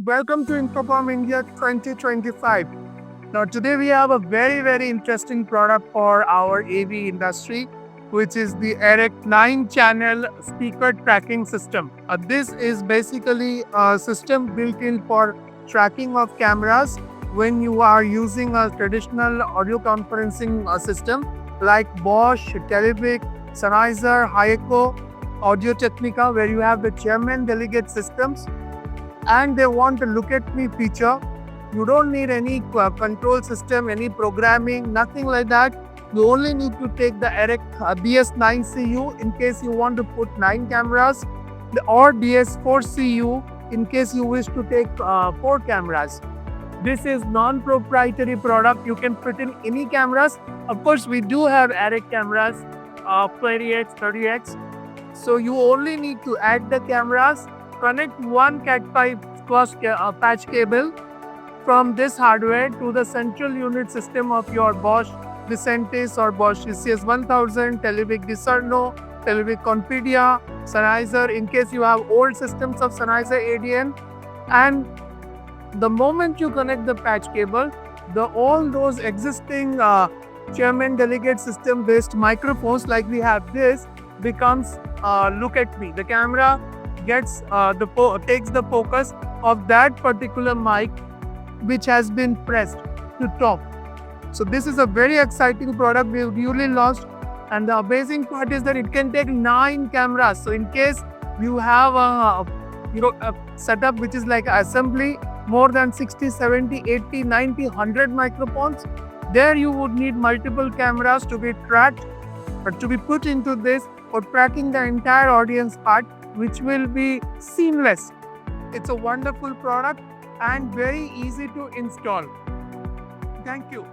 Welcome to Infocom India 2025. Now, today we have a very interesting product for our AV industry, which is the ERIC 9-channel speaker tracking system. This is basically a system built in for tracking of cameras when you are using a traditional audio conferencing system like Bosch, Televic, Sennheiser, Hayeko, Audio Technica, where you have the chairman delegate systems and they want a look at me feature. You don't need any control system, any programming, nothing like that. You only need to take the ERIC DS9CU in case you want to put 9 cameras, or DS4CU in case you wish to take 4 cameras. This is non-proprietary product. You can put in any cameras. Of course, we do have ERIC cameras, 20x, 30x. So you only need to add the cameras, connect one Cat5 cross patch cable from this hardware to the central unit system of your Bosch Vicentis or Bosch ECS1000, Televic Discerno, Televic Confidia, Sennheiser, in case you have old systems of Sennheiser ADN. And the moment you connect the patch cable, all those existing chairman delegate system based microphones like we have this becomes look at me. The camera gets takes the focus of that particular mic which has been pressed to top. So this is a very exciting product we've newly launched, and the amazing part is that it can take 9 cameras. So in case you have a setup which is like assembly, more than 60, 70, 80, 90, 100 microphones, there you would need multiple cameras to be tracked or to be put into this for tracking the entire audience part, which will be seamless. It's a wonderful product and very easy to install. Thank you.